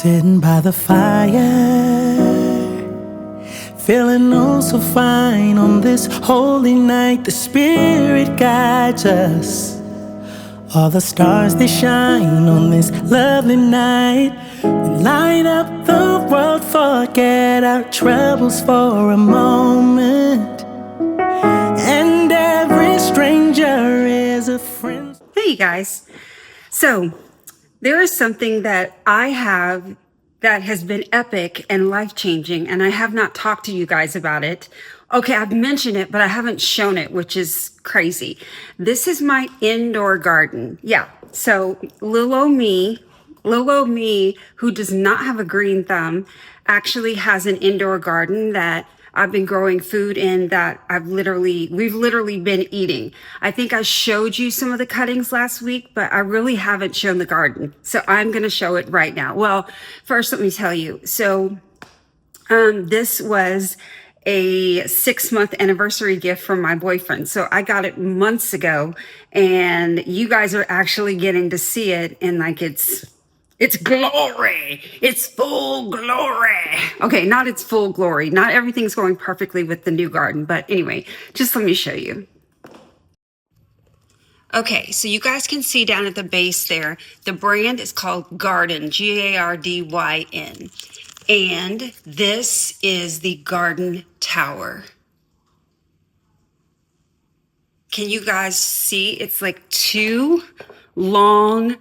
Sitting by the fire, feeling oh so fine on this holy night. The Spirit guides us. All the stars they shine on this lovely night. We light up the world, forget our troubles for a moment. And every stranger is a friend. Hey, you guys. So there is something that I have that has been epic and life-changing, and I have not talked to you guys about it. Okay, I've mentioned it, but I haven't shown it, which is crazy. This is my indoor garden. Yeah, so little old me, who does not have a green thumb, actually has an indoor garden that I've been growing food in that we've literally been eating. I think I showed you some of the cuttings last week, but I really haven't shown the garden. So I'm going to show it right now. Well, first let me tell you. So this was a 6-month anniversary gift from my boyfriend. So I got it months ago, and you guys are actually getting to see it, and like it's glory. It's full glory. Okay, not its full glory. Not everything's going perfectly with the new garden, but anyway, just let me show you. Okay, so you guys can see down at the base there, the brand is called Gardyn, Gardyn. And this is the garden tower. Can you guys see? It's like 2 long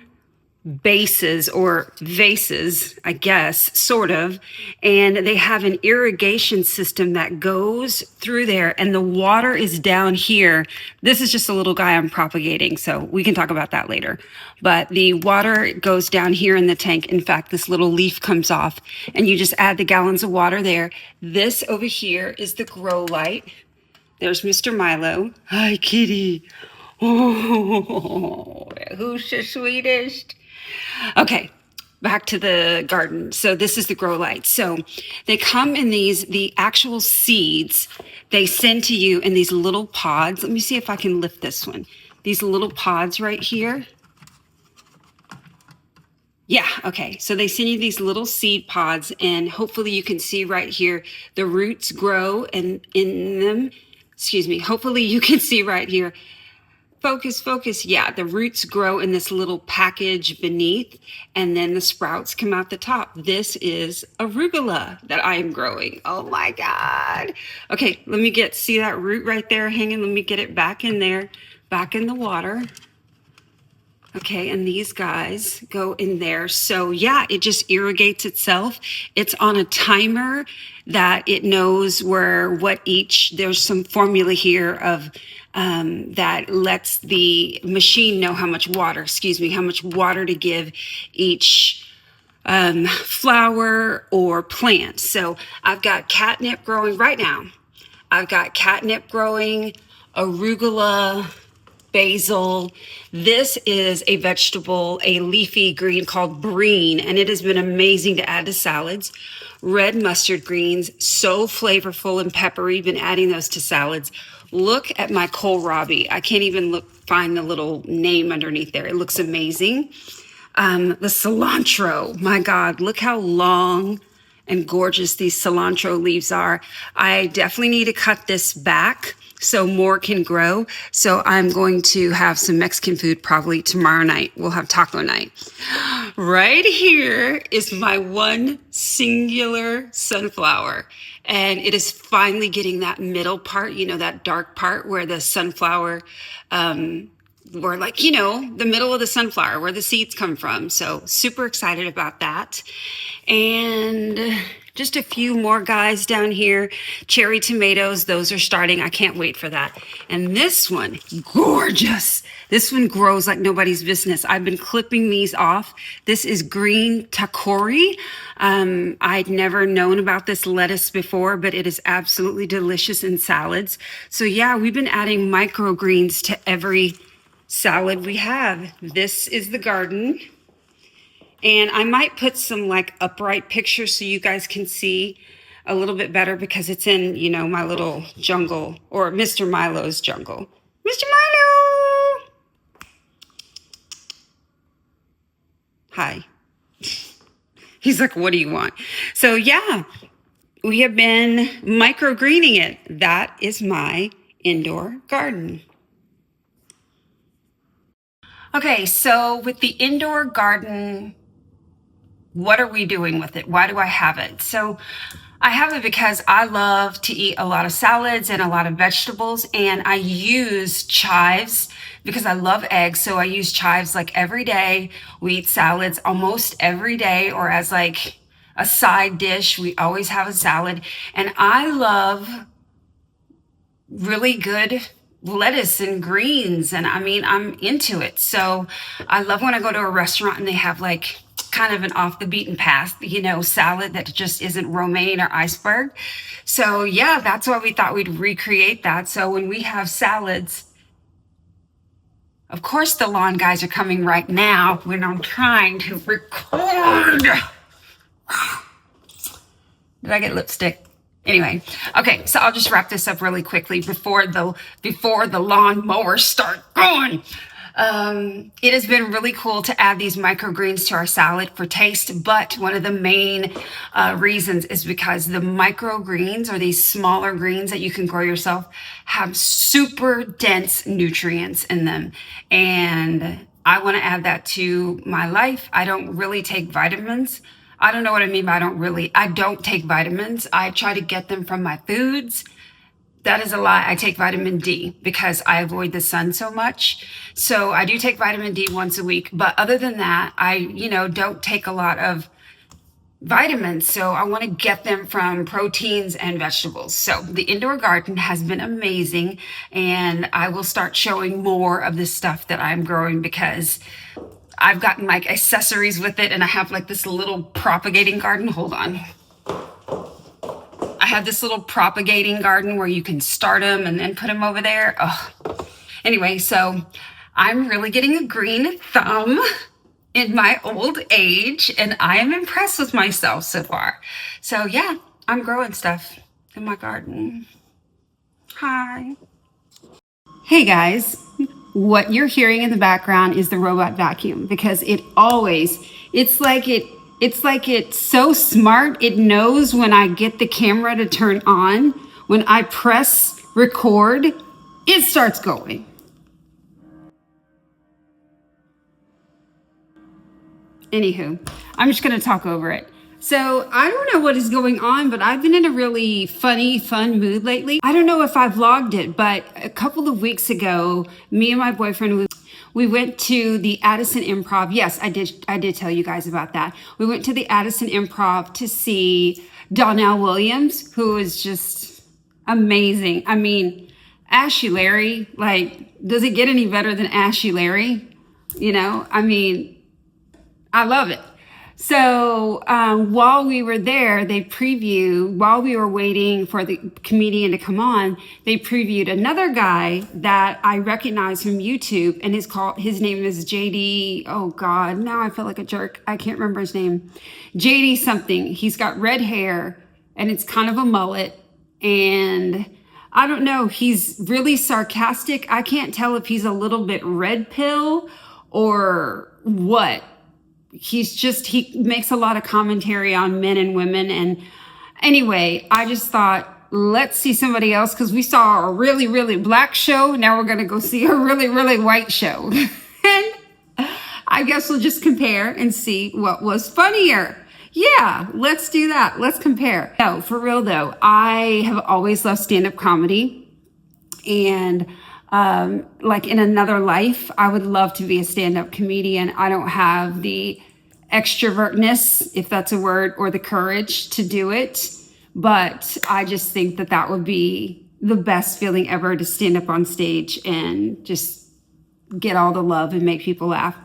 bases or vases, I guess, sort of, and they have an irrigation system that goes through there, and the water is down here. This is just a little guy I'm propagating, so we can talk about that later. But the water goes down here in the tank. In fact, this little leaf comes off, and you just add the gallons of water there. This over here is the grow light. There's Mr. Milo. Hi, kitty. Oh, who's the sweetest? Okay, back to the garden. So this is the grow light. So they come in the actual seeds they send to you in these little pods. Let me see if I can lift this one. These little pods right here. Yeah, okay. So they send you these little seed pods, and hopefully you can see right here, the roots grow and in them. Excuse me. Hopefully you can see right here. Focus. Yeah, the roots grow in this little package beneath, and then the sprouts come out the top. This is arugula that I am growing. Oh my God. Okay, let me see that root right there hanging. Let me get it back in there, back in the water. Okay, and these guys go in there. So yeah, it just irrigates itself. It's on a timer that it knows there's some formula here of that lets the machine know how much water to give each flower or plant. So I've got catnip growing right now. I've got catnip growing, arugula, basil. This is a vegetable, a leafy green called breen, and it has been amazing to add to salads. Red mustard greens, so flavorful and peppery. Been adding those to salads. Look at my kohlrabi. I can't even find the little name underneath there. It looks amazing. The cilantro, my God, look how long and gorgeous these cilantro leaves are. I definitely need to cut this back so more can grow. So I'm going to have some Mexican food probably tomorrow night. We'll have taco night. Right here is my one singular sunflower. And it is finally getting that middle part, that dark part where the sunflower, the middle of the sunflower where the seeds come from. So super excited about that. And just a few more guys down here. Cherry tomatoes, those are starting. I can't wait for that. And this one, gorgeous. This one grows like nobody's business. I've been clipping these off. This is green takori. I'd never known about this lettuce before, but it is absolutely delicious in salads. So yeah, we've been adding microgreens to every salad we have. This is the garden. And I might put some like upright pictures so you guys can see a little bit better because it's in, my little jungle, or Mr. Milo's jungle. Mr. Milo! Hi. He's like, what do you want? So yeah, we have been microgreening it. That is my indoor garden. Okay, so with the indoor garden, what are we doing with it? Why do I have it? So I have it because I love to eat a lot of salads and a lot of vegetables, and I use chives because I love eggs. So I use chives like every day. We eat salads almost every day, or as like a side dish. We always have a salad, and I love really good lettuce and greens, and I mean, I'm into it. So I love when I go to a restaurant and they have like kind of an off the beaten path, salad that just isn't romaine or iceberg. So yeah, that's why we thought we'd recreate that. So when we have salads, of course the lawn guys are coming right now when I'm trying to record. Did I get lipstick? Anyway, okay, so I'll just wrap this up really quickly before the lawn mowers start going. It has been really cool to add these microgreens to our salad for taste, but one of the main reasons is because the microgreens, or these smaller greens that you can grow yourself, have super dense nutrients in them. And I want to add that to my life. I don't really take vitamins. I don't know what I mean by I don't take vitamins. I try to get them from my foods. That is a lie. I take vitamin D because I avoid the sun so much. So I do take vitamin D once a week. But other than that, I, don't take a lot of vitamins. So I want to get them from proteins and vegetables. So the indoor garden has been amazing. And I will start showing more of the stuff that I'm growing because I've gotten like accessories with it, and I have like this little propagating garden. Hold on. I have this little propagating garden where you can start them and then put them over there. Oh. Anyway, so I'm really getting a green thumb in my old age, and I am impressed with myself so far. So yeah, I'm growing stuff in my garden. Hi. Hey guys. What you're hearing in the background is the robot vacuum, because it's like it's so smart. It knows when I get the camera to turn on. When I press record, it starts going. Anywho, I'm just going to talk over it. So I don't know what is going on, but I've been in a really fun mood lately. I don't know if I vlogged it, but a couple of weeks ago, me and my boyfriend, we went to the Addison Improv. Yes, I did tell you guys about that. We went to the Addison Improv to see Donnell Williams, who is just amazing. I mean, Ashy Larry, like, does it get any better than Ashy Larry? I mean, I love it. So while we were there, while we were waiting for the comedian to come on, they previewed another guy that I recognize from YouTube, and his name is JD. Oh God, now I feel like a jerk. I can't remember his name. JD something. He's got red hair, and it's kind of a mullet, and I don't know. He's really sarcastic. I can't tell if he's a little bit red pill or what. He makes a lot of commentary on men and women. And anyway, I just thought, let's see somebody else, because we saw a really, really black show. Now we're going to go see a really, really white show. And I guess we'll just compare and see what was funnier. Yeah, let's do that. Let's compare. No, for real though, I have always loved stand-up comedy. And like in another life, I would love to be a stand-up comedian. I don't have the extrovertness, if that's a word, or the courage to do it. But I just think that would be the best feeling ever, to stand up on stage and just get all the love and make people laugh.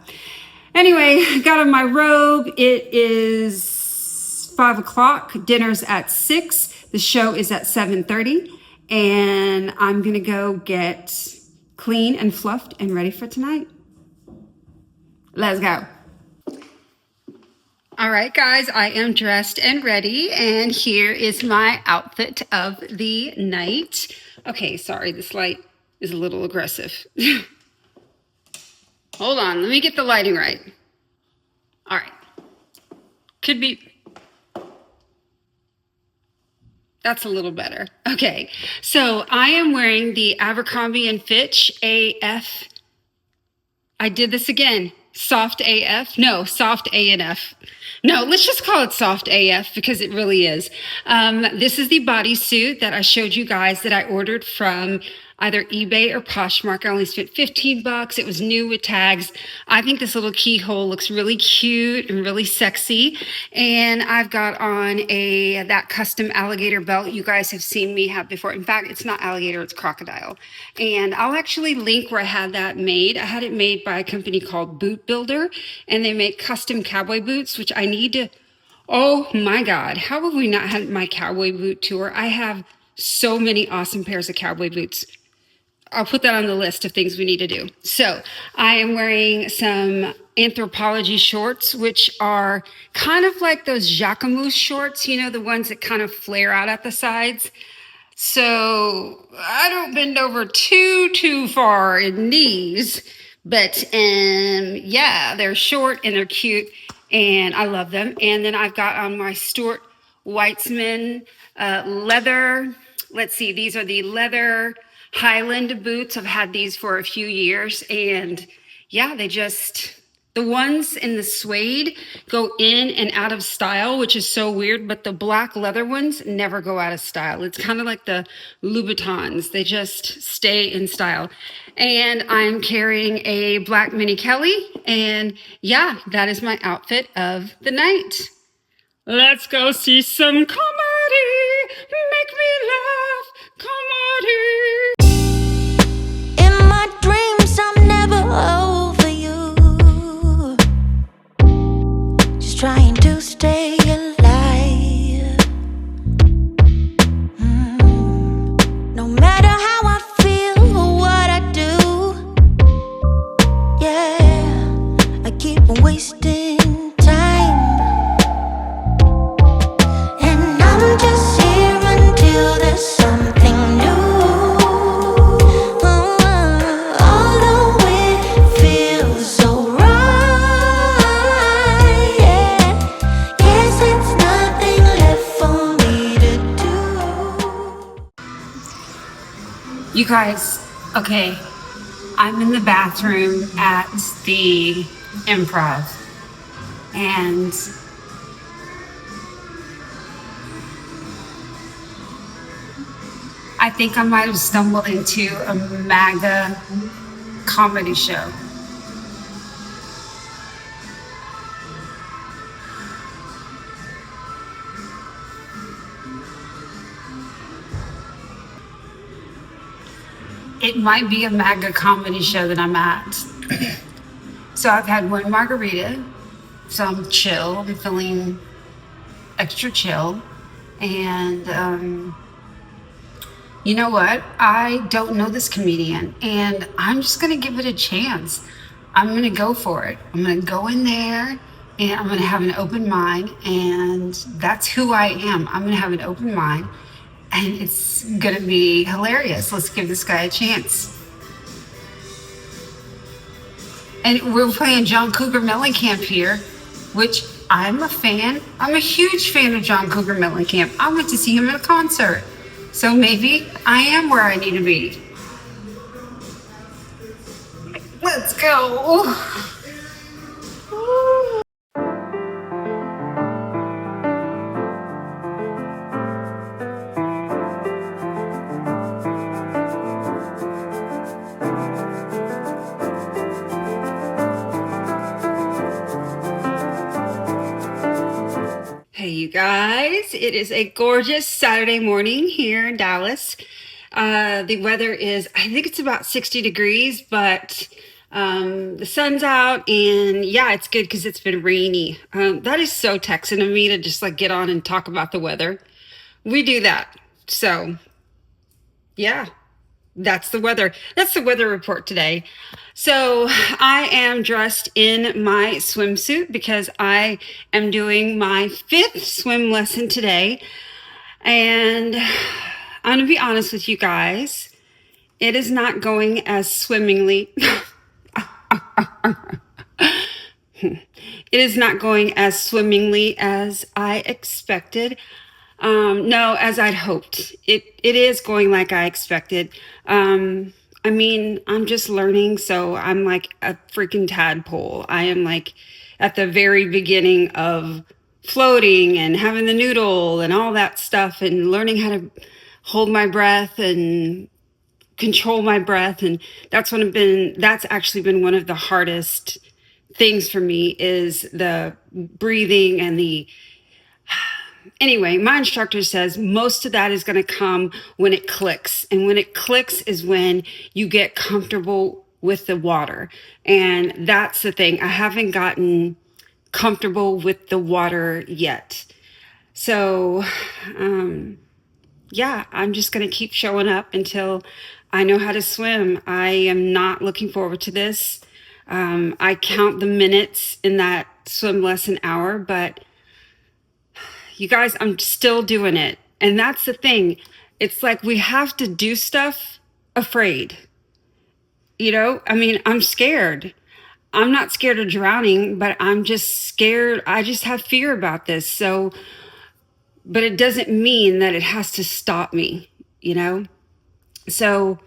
Anyway, got on my robe. It is 5 o'clock. Dinner's at 6. The show is at 7:30. And I'm going to go get clean and fluffed and ready for tonight. Let's go. All right, guys, I am dressed and ready. And here is my outfit of the night. Okay, sorry, this light is a little aggressive. Hold on, let me get the lighting right. All right. Could be That's a little better. Okay, so I am wearing the Abercrombie and Fitch AF. I did this again. Soft AF? No, soft A and F. No, let's just call it soft AF because it really is. This is the bodysuit that I showed you guys that I ordered from either eBay or Poshmark. I only spent 15 bucks. It was new with tags. I think this little keyhole looks really cute and really sexy. And I've got on that custom alligator belt you guys have seen me have before. In fact, it's not alligator, it's crocodile. And I'll actually link where I had that made. I had it made by a company called Boot Builder, and they make custom cowboy boots, which I need to. Oh my God, how have we not had my cowboy boot tour? I have so many awesome pairs of cowboy boots. I'll put that on the list of things we need to do. So I am wearing some Anthropologie shorts, which are kind of like those jacquemus shorts, you know, the ones that kind of flare out at the sides. So I don't bend over too far in these, but yeah, they're short and they're cute and I love them. And then I've got on my Stuart Weitzman leather. Let's see, these are the leather Highland boots. I've had these for a few years and yeah, the ones in the suede go in and out of style, which is so weird, but the black leather ones never go out of style. It's kind of like the Louboutins. They just stay in style. And I'm carrying a black mini Kelly. And yeah, that is my outfit of the night. Let's go see some comedy. Make me laugh. Comedy. In my dreams, I'm never over you. Just trying to stay alive. No matter how I feel or what I do, yeah, I keep on wasting time. And I'm just here until there's something new. Although it feels so right, yeah. Guess it's nothing left for me to do. You guys, okay, I'm in the bathroom at the Improv, and I think I might have stumbled into a MAGA comedy show. It might be a MAGA comedy show that I'm at. So I've had one margarita, so I'm chill. I'm feeling extra chill. And you know what? I don't know this comedian, and I'm just going to give it a chance. I'm going to go for it. I'm going to go in there, and I'm going to have an open mind, and that's who I am. I'm going to have an open mind, and it's going to be hilarious. Let's give this guy a chance. And we're playing John Cougar Mellencamp here, which I'm a fan. I'm a huge fan of John Cougar Mellencamp. I went to see him at a concert. So maybe I am where I need to be. Let's go. Hey, you guys, it is a gorgeous Saturday morning here in Dallas. The weather is, I think it's about 60 degrees, but the sun's out and yeah, it's good because it's been rainy. That is so Texan of me to just like get on and talk about the weather. We do that. So yeah. That's the weather. That's the weather report today. So I am dressed in my swimsuit because I am doing my 5th swim lesson today. And I'm going to be honest with you guys. It is not going as swimmingly. It is not going as swimmingly as I expected. No, as I'd hoped. It is going like I expected. I mean, I'm just learning, so I'm like a freaking tadpole. I am like at the very beginning of floating and having the noodle and all that stuff and learning how to hold my breath and control my breath. And that's actually been one of the hardest things for me is the breathing and the anyway, my instructor says most of that is going to come when it clicks. And when it clicks is when you get comfortable with the water. And that's the thing. I haven't gotten comfortable with the water yet. So, yeah, I'm just going to keep showing up until I know how to swim. I am not looking forward to this. I count the minutes in that swim lesson hour, but you guys, I'm still doing it. And that's the thing. It's like we have to do stuff afraid. You know, I mean, I'm scared. I'm not scared of drowning, but I'm just scared. I just have fear about this. So, but it doesn't mean that it has to stop me, you know? So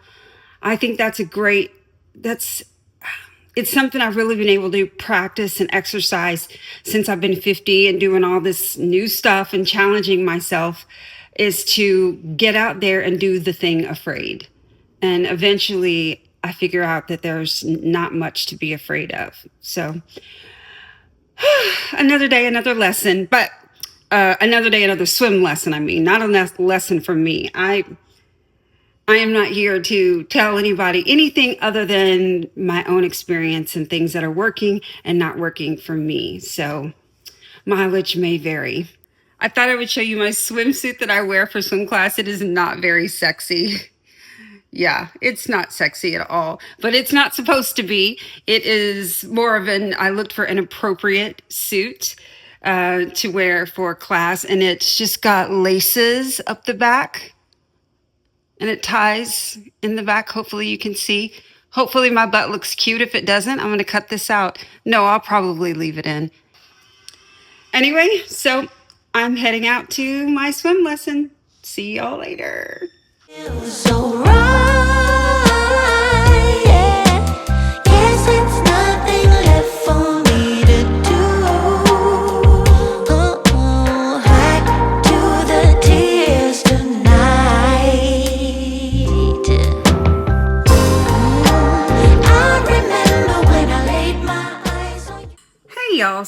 I think that's it's something I've really been able to practice and exercise since I've been 50 and doing all this new stuff and challenging myself is to get out there and do the thing afraid. And eventually I figure out that there's not much to be afraid of. So another day, another lesson, but another day, another swim lesson. I mean, not a lesson from me. I am not here to tell anybody anything other than my own experience and things that are working and not working for me. So mileage may vary. I thought I would show you my swimsuit that I wear for swim class. It is not very sexy. Yeah, it's not sexy at all, but it's not supposed to be. It is more of I looked for an appropriate suit to wear for class, and it's just got laces up the back and it ties in the back. Hopefully you can see. Hopefully my butt looks cute. If it doesn't, I'm going to cut this out. No, I'll probably leave it in. Anyway, so I'm heading out to my swim lesson. See y'all later. So right, yeah. Guess it's nothing left for me to do. Hike to the tears tonight. I remember when I laid my eyes on you. Hey y'all,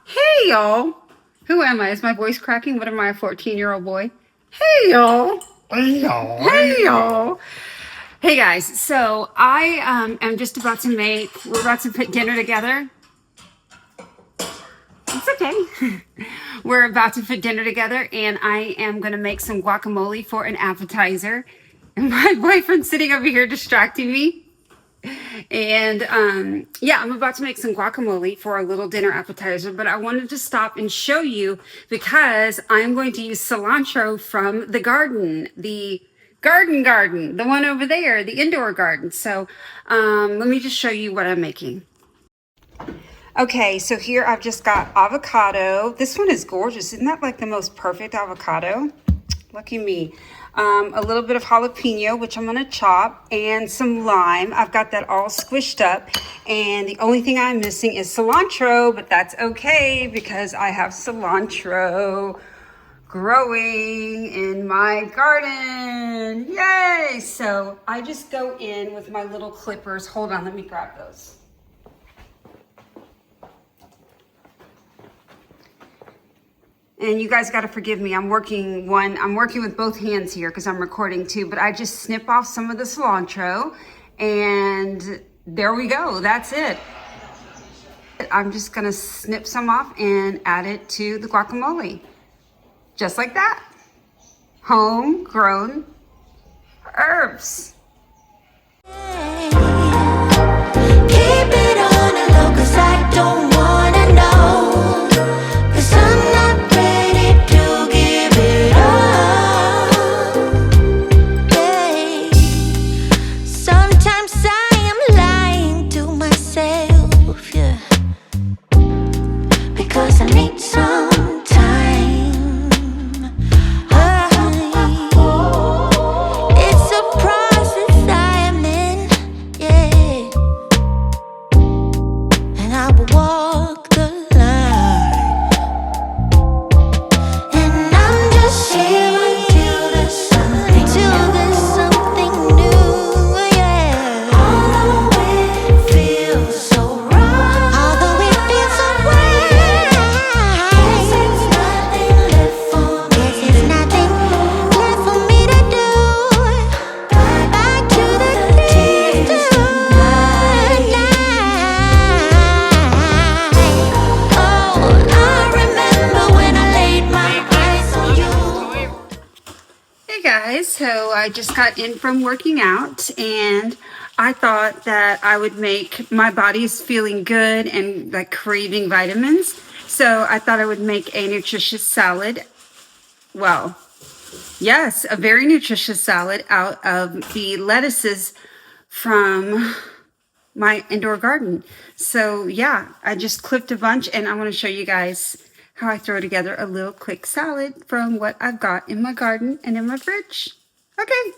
hey y'all. Who am I? Is my voice cracking? What am I, a 14-year-old boy? Hey y'all. Hey y'all. Hey y'all. Hey guys, so I am just we're about to put dinner together. It's okay. We're about to put dinner together and I am going to make some guacamole for an appetizer. And my boyfriend's sitting over here distracting me. And yeah, I'm about to make some guacamole for a little dinner appetizer, but I wanted to stop and show you because I'm going to use cilantro from the garden, the garden, the one over there, the indoor garden. So let me just show you what I'm making. Okay, so here I've just got avocado. This one is gorgeous. Isn't that like the most perfect avocado? Lucky me. A little bit of jalapeno, which I'm going to chop, and some lime. I've got that all squished up, and the only thing I'm missing is cilantro, but that's okay because I have cilantro growing in my garden. Yay! So I just go in with my little clippers. Hold on, let me grab those. And you guys got to forgive me. I'm working with both hands here because I'm recording too, but I just snip off some of the cilantro and there we go. That's it. I'm just going to snip some off and add it to the guacamole. Just like that. Homegrown herbs. Keep it on the low, 'cause I don't wanna know. 'Cause I'm not ready to give it up. Yeah. Sometimes I am lying to myself, yeah. Because I need some time. guys. So I just got in from working out and I thought that I would make my body's feeling good and like craving vitamins. So I thought I would make a nutritious salad. Well, yes, a very nutritious salad out of the lettuces from my indoor garden. So yeah, I just clipped a bunch and I want to show you guys how I throw together a little quick salad from what I've got in my garden and in my fridge. Okay.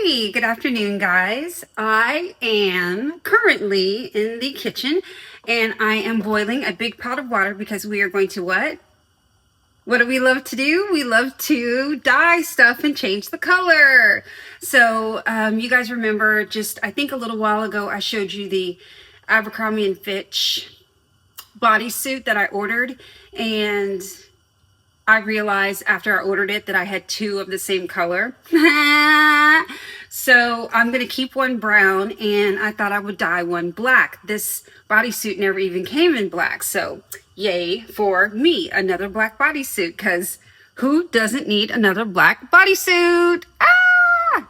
Hey, good afternoon, guys. I am currently in the kitchen and I am boiling a big pot of water because we are going to what? What do we love to do? We love to dye stuff and change the color. So you guys remember just, I think a little while ago, I showed you the Abercrombie and Fitch bodysuit that I ordered. And I realized after I ordered it that I had two of the same color. So I'm going to keep one brown and I thought I would dye one black. This bodysuit never even came in black. So yay for me, another black bodysuit, because who doesn't need another black bodysuit? Ah!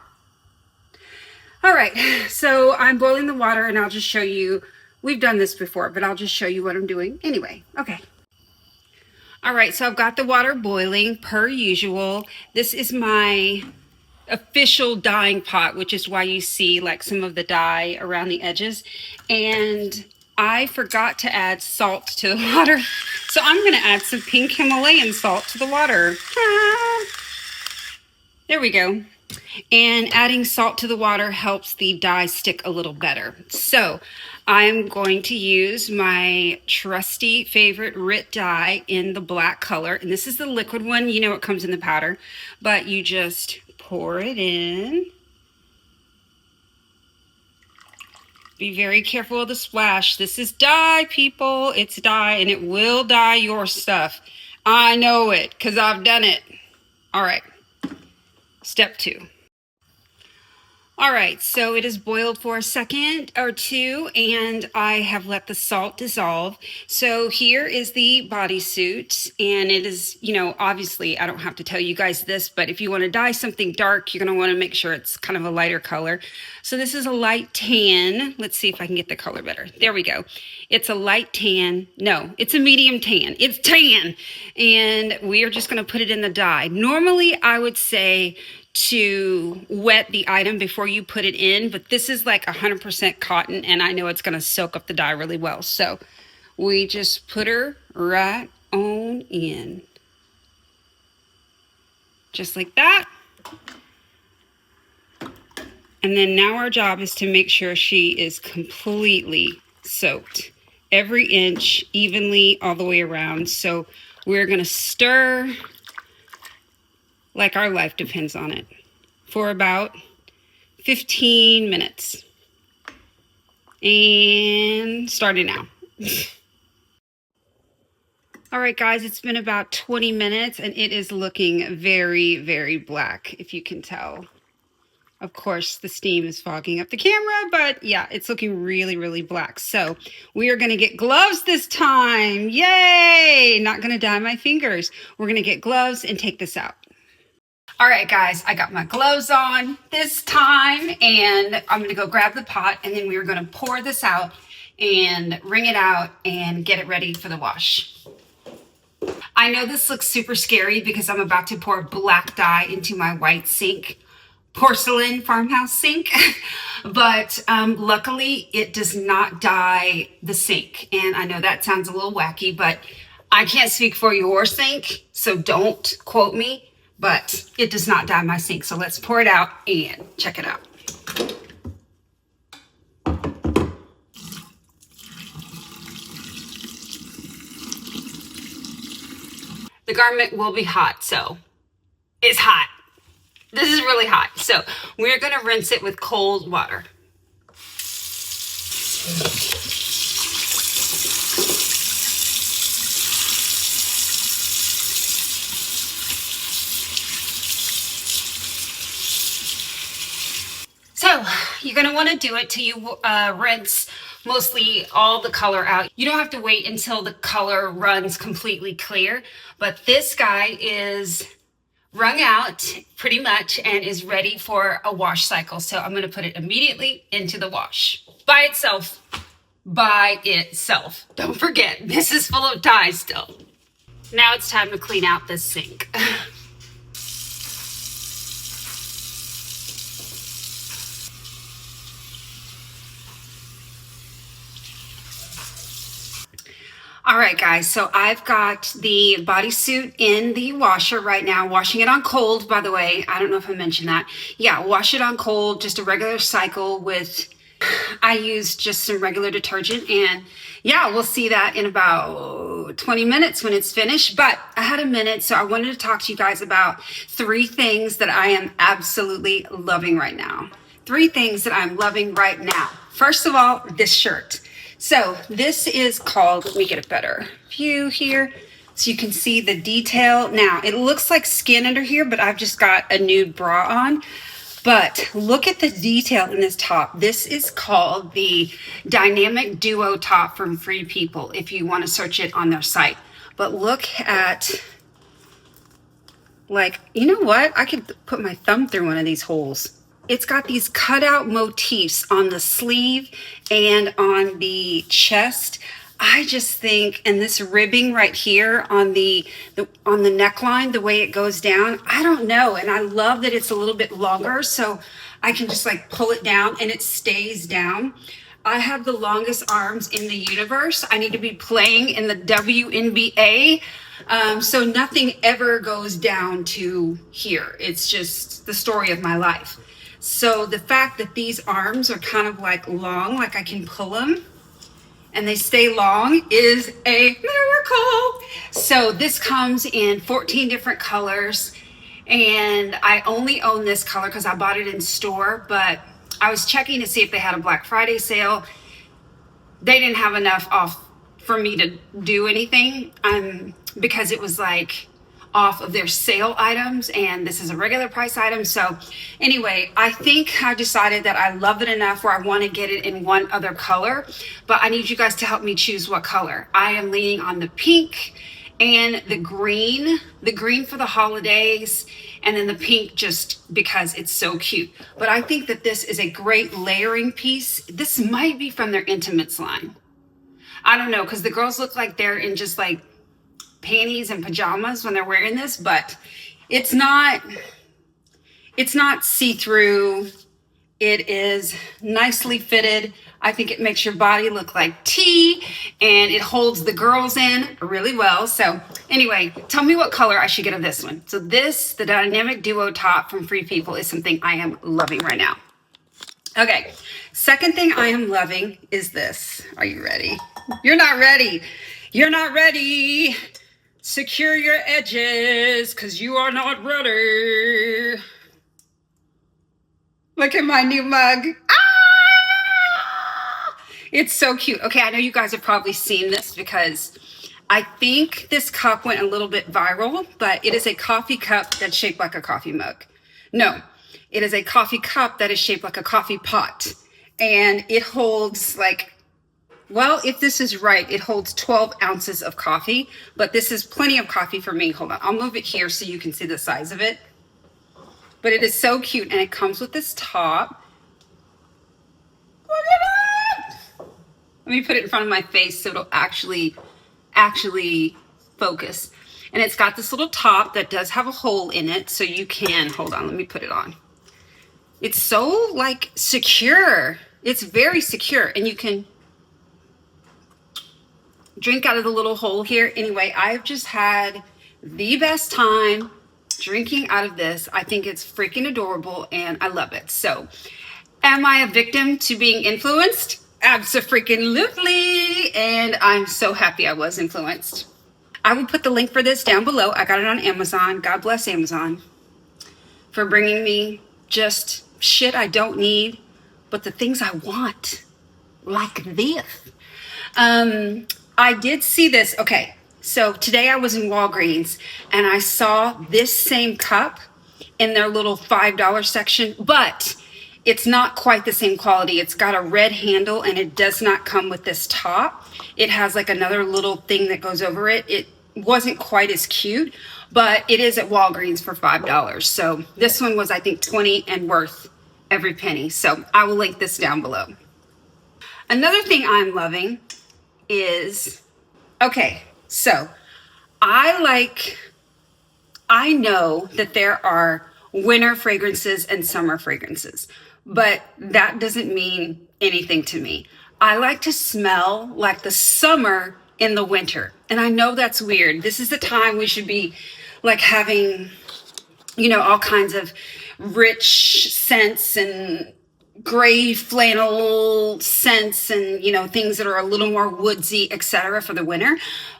All right, so I'm boiling the water and I'll just show you. We've done this before, but I'll just show you what I'm doing anyway. Okay. All right, so I've got the water boiling per usual. This is my official dyeing pot, which is why you see like some of the dye around the edges. And I forgot to add salt to the water. So I'm gonna add some pink Himalayan salt to the water. There we go. And adding salt to the water helps the dye stick a little better. So I'm going to use my trusty favorite RIT dye in the black color. And this is the liquid one. You know it comes in the powder, but you just pour it in. Be very careful of the splash. This is dye, people. It's dye, and it will dye your stuff. I know it because I've done it. All right. Step 2. All right, so it is boiled for a second or two, and I have let the salt dissolve. So here is the bodysuit, and it is, you know, obviously, I don't have to tell you guys this, but if you want to dye something dark, you're going to want to make sure it's kind of a lighter color. So this is a light tan. Let's see if I can get the color better. There we go. It's a light tan. No, it's a medium tan. It's tan, and we are just going to put it in the dye. Normally, I would say to wet the item before you put it in, but this is like 100% cotton and I know it's going to soak up the dye really well. So we just put her right on in. Just like that. And then now our job is to make sure she is completely soaked. every inch evenly all the way around. So we're gonna stir like our life depends on it for about 15 minutes. And starting now. All right, guys, it's been about 20 minutes and it is looking very, very black, if you can tell. Of course, the steam is fogging up the camera, but yeah, it's looking really, really black. So we are gonna get gloves this time. Yay! Not gonna dye my fingers. We're gonna get gloves and take this out. All right, guys, I got my gloves on this time and I'm gonna go grab the pot and then we're gonna pour this out and wring it out and get it ready for the wash. I know this looks super scary because I'm about to pour black dye into my white sink, porcelain farmhouse sink, but luckily it does not dye the sink. And I know that sounds a little wacky, but I can't speak for your sink, so don't quote me, but it does not dye my sink. So let's pour it out and check it out. The garment will be hot, so it's hot. This is really hot. So we're gonna rinse it with cold water. So you're gonna wanna do it till you rinse mostly all the color out. You don't have to wait until the color runs completely clear, but this guy is wrung out pretty much and is ready for a wash cycle. So I'm gonna put it immediately into the wash. By itself. Don't forget, this is full of dye still. Now it's time to clean out this sink. All right, guys, so I've got the bodysuit in the washer right now, washing it on cold, by the way. I don't know if I mentioned that. Yeah, wash it on cold, just a regular cycle with, I use just some regular detergent. And yeah, we'll see that in about 20 minutes when it's finished. But I had a minute, so I wanted to talk to you guys about 3 things that I am absolutely loving right now. 3 things that I'm loving right now. First of all, this shirt. So this is called, let me get a better view here so you can see the detail. Now it looks like skin under here, but I've just got a nude bra on. But look at the detail in this top. This is called the Dynamic Duo top from Free People if you want to search it on their site. But look at, like, you know what? I could put my thumb through one of these holes. It's got these cutout motifs on the sleeve and on the chest. I just think, and this ribbing right here on the neckline, the way it goes down, I don't know. And I love that it's a little bit longer, so I can just like pull it down and it stays down. I have the longest arms in the universe. I need to be playing in the WNBA. So nothing ever goes down to here. It's just the story of my life. So the fact that these arms are kind of like long, like I can pull them and they stay long is a miracle. So this comes in 14 different colors and I only own this color because I bought it in store, but I was checking to see if they had a Black Friday sale. They didn't have enough off for me to do anything because it was like off of their sale items and this is a regular price item. So anyway, I think I decided that I love it enough where I want to get it in one other color, but I need you guys to help me choose what color. I am leaning on the pink and the green for the holidays, and then the pink just because it's so cute. But I think that this is a great layering piece. This might be from their intimates line. I don't know, because the girls look like they're in just like panties and pajamas when they're wearing this, but it's not see-through. It is nicely fitted. I think it makes your body look like tea and it holds the girls in really well. So anyway, tell me what color I should get of this one. So this, the Dynamic Duo top from Free People, is something I am loving right now. Okay. Second thing I am loving is this. Are you ready? You're not ready. You're not ready. Secure your edges because you are not ready. Look at my new mug. Ah! It's so cute. Okay, I know you guys have probably seen this because I think this cup went a little bit viral, but it is a coffee cup that's shaped like a coffee mug. No, it is a coffee cup that is shaped like a coffee pot. And it holds like, well, if this is right, it holds 12 ounces of coffee, but this is plenty of coffee for me. Hold on, I'll move it here so you can see the size of it. But it is so cute, and it comes with this top. Look at that! Let me put it in front of my face so it'll actually focus. And it's got this little top that does have a hole in it, so you can, hold on, let me put it on. It's so like secure. It's very secure, and you can drink out of the little hole here. Anyway, I've just had the best time drinking out of this. I think it's freaking adorable and I love it. So, am I a victim to being influenced? Abso-freaking-lutely. And I'm so happy I was influenced. I will put the link for this down below. I got it on Amazon. God bless Amazon for bringing me just shit I don't need, but the things I want, like this. I did see this. Okay, so today I was in Walgreens and I saw this same cup in their little $5 section, but it's not quite the same quality. It's got a red handle and it does not come with this top. It has like another little thing that goes over it. It wasn't quite as cute, but it is at Walgreens for $5. So this one was, I think, 20 and worth every penny. So I will link this down below. Another thing I'm loving is, okay, so I know that there are winter fragrances and summer fragrances, but that doesn't mean anything to me. I like to smell like the summer in the winter. And I know that's weird. This is the time we should be like having, you know, all kinds of rich scents and gray flannel scents and, you know, things that are a little more woodsy, etc. for the winter.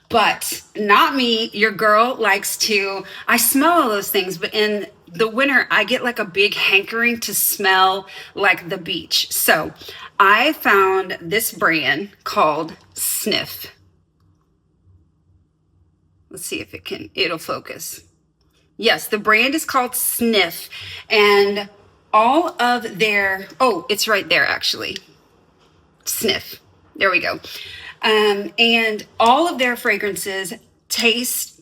But not me. Your girl likes to, I smell all those things, but in the winter, I get like a big hankering to smell like the beach. So I found this brand called Sniff. Let's see if it'll focus. Yes, the brand is called Sniff, and all of their, oh, it's right there actually. Sniff. There we go. And all of their fragrances taste,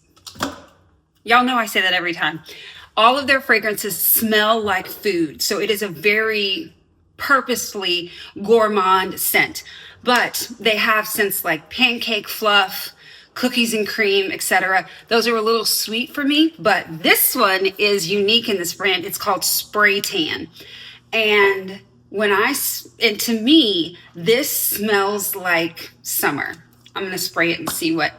y'all know I say that every time. All of their fragrances smell like food. So it is a very purposefully gourmand scent. But they have scents like pancake fluff, cookies and cream, etc. Those are a little sweet for me, but this one is unique in this brand. It's called Spray Tan. And and to me, this smells like summer. I'm going to spray it and see what.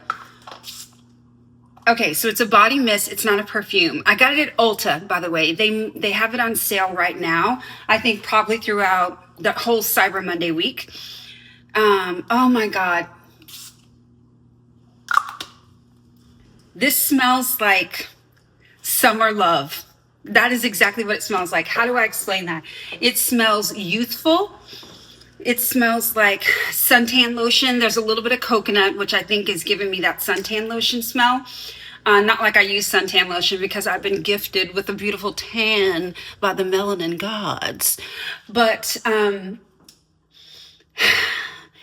Okay, so it's a body mist. It's not a perfume. I got it at Ulta, by the way. They have it on sale right now. I think probably throughout the whole Cyber Monday week. Oh my God. This smells like summer love. That is exactly what it smells like. How do I explain that? It smells youthful. It smells like suntan lotion. There's a little bit of coconut, which I think is giving me that suntan lotion smell. Not like I use suntan lotion because I've been gifted with a beautiful tan by the melanin gods. But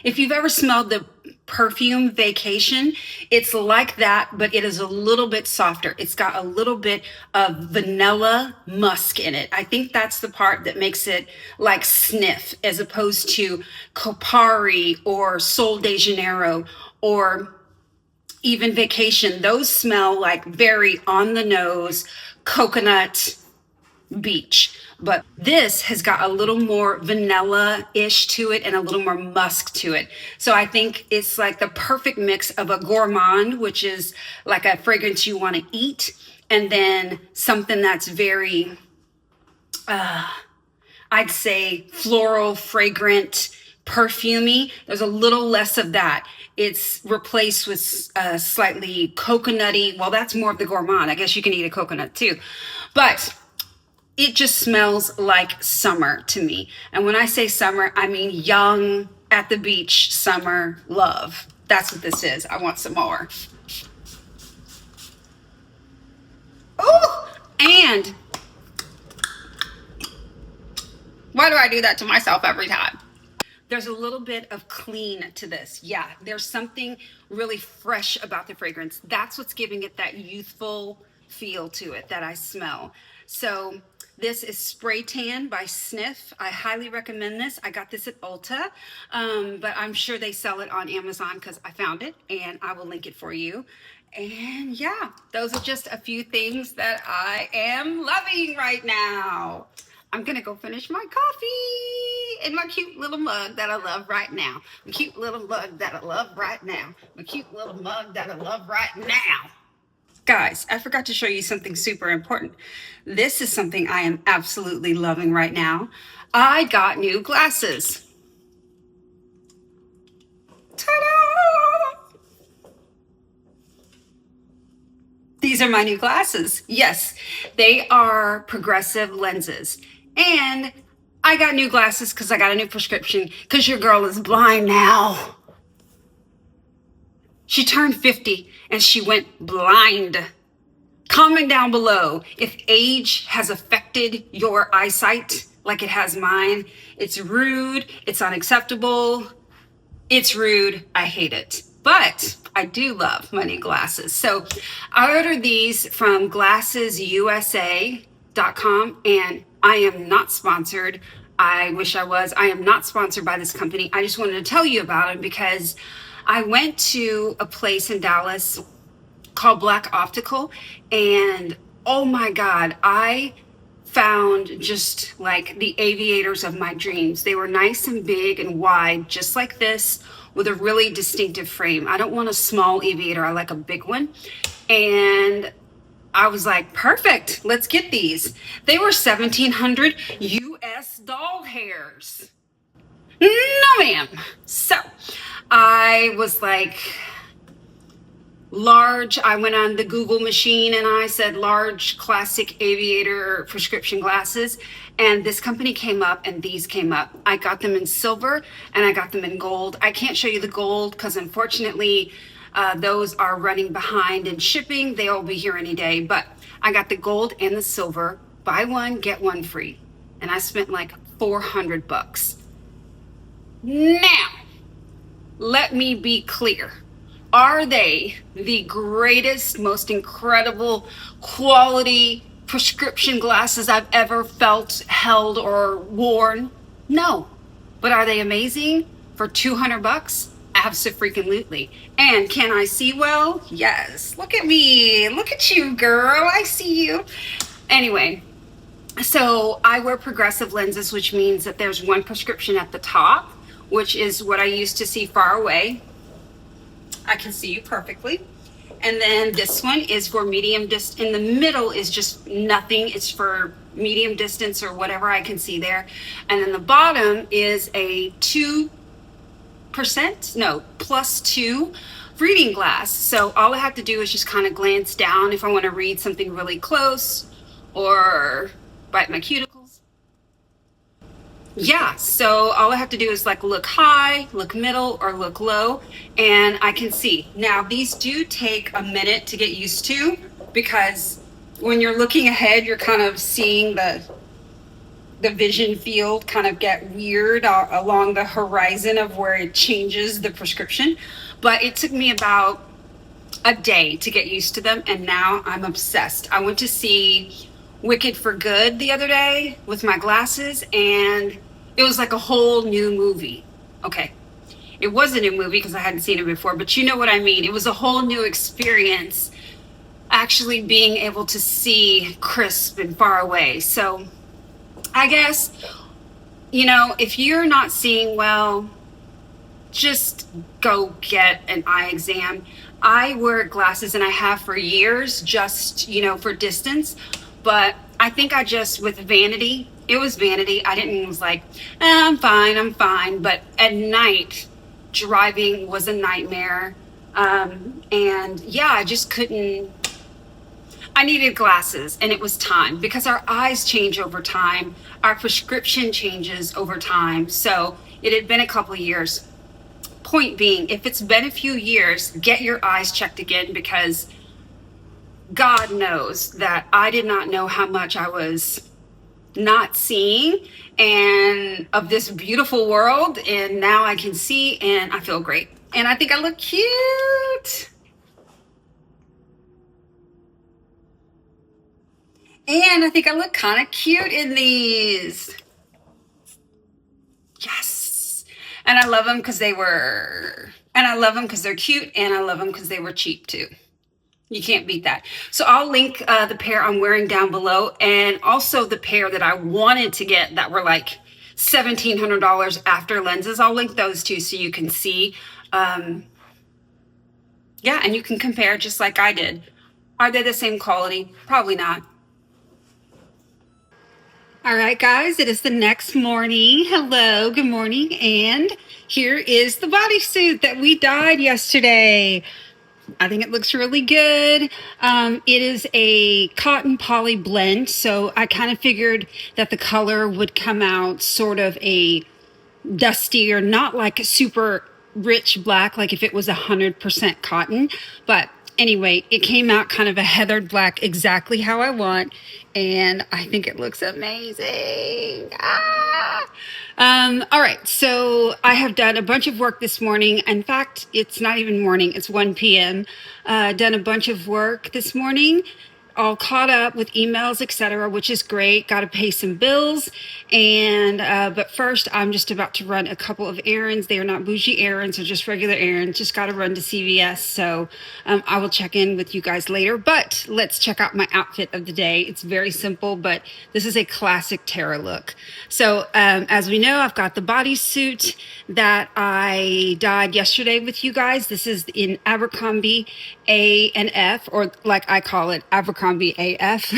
if you've ever smelled the perfume Vacation, it's like that, but it is a little bit softer. It's got a little bit of vanilla musk in it. I think that's the part that makes it like Sniff as opposed to Copari or Sol de Janeiro or even Vacation. Those smell like very on the nose coconut beach. But this has got a little more vanilla-ish to it and a little more musk to it. So I think it's like the perfect mix of a gourmand, which is like a fragrance you want to eat, and then something that's very, I'd say floral, fragrant, perfumey. There's a little less of that. It's replaced with slightly coconutty. Well, that's more of the gourmand. I guess you can eat a coconut too. But it just smells like summer to me. And when I say summer, I mean young, at the beach, summer love. That's what this is. I want some more. Oh, and why do I do that to myself every time? There's a little bit of clean to this. Yeah, there's something really fresh about the fragrance. That's what's giving it that youthful feel to it that I smell. So this is Spray Tan by Sniff. I highly recommend this. I got this at Ulta, but I'm sure they sell it on Amazon because I found it, and I will link it for you. And yeah, those are just a few things that I am loving right now. I'm gonna go finish my coffee in my cute little mug that I love right now. My cute little mug that I love right now. My cute little mug that I love right now. Guys, I forgot to show you something super important. This is something I am absolutely loving right now. I got new glasses. Ta-da! These are my new glasses. Yes, they are progressive lenses. And I got new glasses because I got a new prescription because your girl is blind now. She turned 50 and she went blind. Comment down below if age has affected your eyesight like it has mine. It's rude. It's unacceptable. It's rude. I hate it. But I do love my new glasses. So I ordered these from glassesusa.com, and I am not sponsored. I wish I was. I am not sponsored by this company. I just wanted to tell you about them because I went to a place in Dallas called Black Optical, and oh my God, I found just like the aviators of my dreams. They were nice and big and wide, just like this, with a really distinctive frame. I don't want a small aviator, I like a big one. And I was like, perfect, let's get these. They were 1,700 US doll hairs. No, ma'am. So I was like, large. I went on the Google machine and I said large classic aviator prescription glasses, and this company came up and these came up. I got them in silver and I got them in gold. I can't show you the gold because unfortunately those are running behind in shipping. They'll be here any day, but I got the gold and the silver. Buy one, get one free. And I spent like 400 bucks. Now, let me be clear. Are they the greatest, most incredible quality prescription glasses I've ever felt, held, or worn? No. But are they amazing for 200 bucks? Abso-freaking-lutely. And can I see well? Yes. Look at me. Look at you, girl. I see you. Anyway, so I wear progressive lenses, which means that there's one prescription at the top, which is what I used to see far away. I can see you perfectly. And then this one is for medium distance. In the middle is just nothing. It's for medium distance or whatever I can see there. And then the bottom is a +2 reading glass. So all I have to do is just kind of glance down if I want to read something really close or bite my cuticles. Yeah, so all I have to do is like look high, look middle, or look low, and I can see. Now, these do take a minute to get used to because when you're looking ahead, you're kind of seeing the vision field kind of get weird along the horizon of where it changes the prescription. But it took me about a day to get used to them, and now I'm obsessed. I went to see Wicked for Good the other day with my glasses, and it was like a whole new movie. Okay, it was a new movie because I hadn't seen it before, but you know what I mean. It was a whole new experience actually being able to see crisp and far away. So I guess, you know, if you're not seeing well, just go get an eye exam. I wear glasses and I have for years, just, you know, for distance. But I think I just, with vanity, It was vanity. I didn't was like, I'm fine, I'm fine. But at night, driving was a nightmare. And yeah, I just couldn't. I needed glasses, and it was time because our eyes change over time. Our prescription changes over time. So it had been a couple of years. Point being, if it's been a few years, get your eyes checked again because God knows that I did not know how much I was not seeing and of this beautiful world, and now I can see and I feel great. And I think I look cute. And I think I look kind of cute in these. Yes. And I love them because they're cute, and I love them because they were cheap too. You can't beat that. So I'll link the pair I'm wearing down below, and also the pair that I wanted to get that were like $1,700 after lenses. I'll link those too so you can see. Yeah, and you can compare just like I did. Are they the same quality? Probably not. All right, guys, it is the next morning. Hello, good morning. And here is the bodysuit that we dyed yesterday. I think it looks really good. It is a cotton poly blend, so I kind of figured that the color would come out sort of a dusty or not like a super rich black, like if it was 100% cotton. But anyway, it came out kind of a heathered black, exactly how I want. And I think it looks amazing. All right, so I have done a bunch of work this morning. In fact, it's not even morning, it's 1 p.m. Done a bunch of work this morning, all caught up with emails, etc., which is great. Got to pay some bills. And but first, I'm just about to run a couple of errands. They are not bougie errands, or just regular errands. Just got to run to CVS. So I will check in with you guys later. But let's check out my outfit of the day. It's very simple, but this is a classic Tara look. So as we know, I've got the bodysuit that I dyed yesterday with you guys. This is in Abercrombie A and F, or like I call it, Abercrombie AF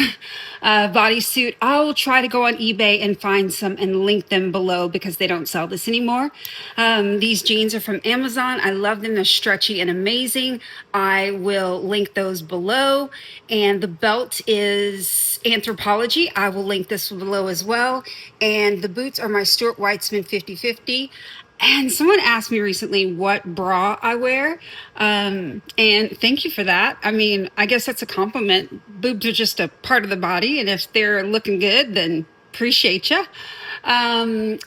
bodysuit. I will try to go on eBay and find some and link them below because they don't sell this anymore. These jeans are from Amazon. I love them. They're stretchy and amazing. I will link those below. And the belt is Anthropology. I will link this below as well. And the boots are my Stuart Weitzman 50/50. And someone asked me recently what bra I wear. And thank you for that. I mean, I guess that's a compliment. Boobs are just a part of the body. And if they're looking good, then appreciate you.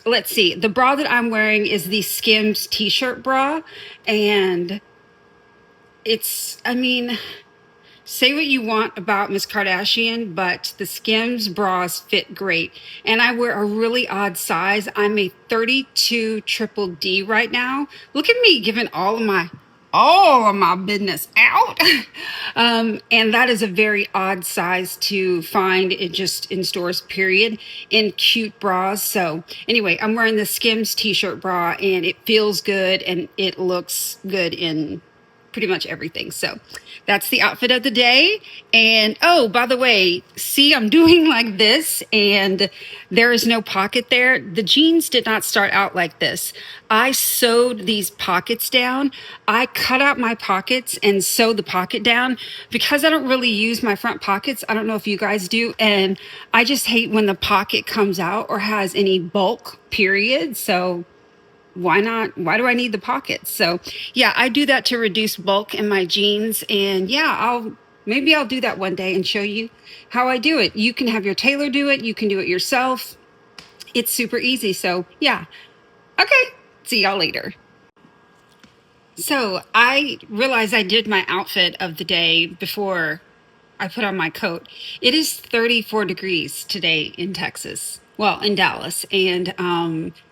Let's see. The bra that I'm wearing is the Skims t-shirt bra. And I mean, say what you want about Miss Kardashian, but the Skims bras fit great. And I wear a really odd size. I'm a 32 triple D right now. Look at me giving all of my business out. And that is a very odd size to find in stores, period, in cute bras. So anyway, I'm wearing the Skims t-shirt bra, and it feels good and it looks good in pretty much everything. So that's the outfit of the day. And oh, by the way, see, I'm doing like this and there is no pocket there. The jeans did not start out like this. I sewed these pockets down. I cut out my pockets and sewed the pocket down because I don't really use my front pockets. I don't know if you guys do. And I just hate when the pocket comes out or has any bulk, period. So why not? Why do I need the pockets? So yeah, I do that to reduce bulk in my jeans. And yeah, maybe I'll do that one day and show you how I do it. You can have your tailor do it. You can do it yourself. It's super easy. So yeah. Okay. See y'all later. So I realized I did my outfit of the day before I put on my coat. It is 34 degrees today in Texas. Well, in Dallas. And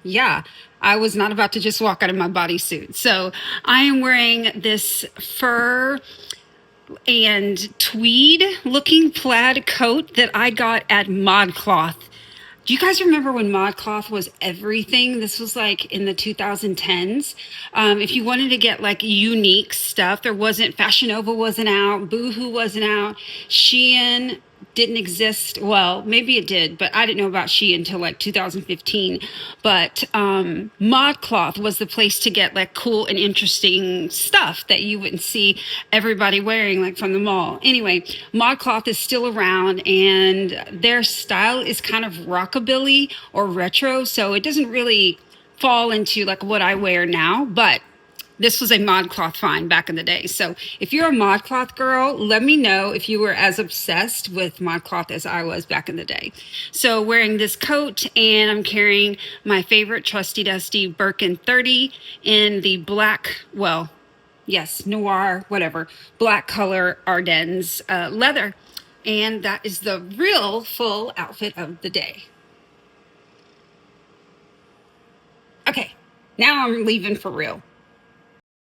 yeah, I was not about to just walk out of my bodysuit. So I am wearing this fur and tweed looking plaid coat that I got at ModCloth. Do you guys remember when ModCloth was everything? This was like in the 2010s. If you wanted to get like unique stuff, there wasn't, Fashion Nova wasn't out, Boohoo wasn't out, Shein, didn't exist. Well, maybe it did, but I didn't know about She until like 2015. But ModCloth was the place to get like cool and interesting stuff that you wouldn't see everybody wearing like from the mall. Anyway, ModCloth is still around, and their style is kind of rockabilly or retro, so it doesn't really fall into like what I wear now, but this was a ModCloth find back in the day. So if you're a ModCloth girl, let me know if you were as obsessed with ModCloth as I was back in the day. So wearing this coat, and I'm carrying my favorite trusty dusty Birkin 30 in the black, well, yes, noir, whatever, black color Ardennes leather. And that is the real full outfit of the day. Okay, now I'm leaving for real.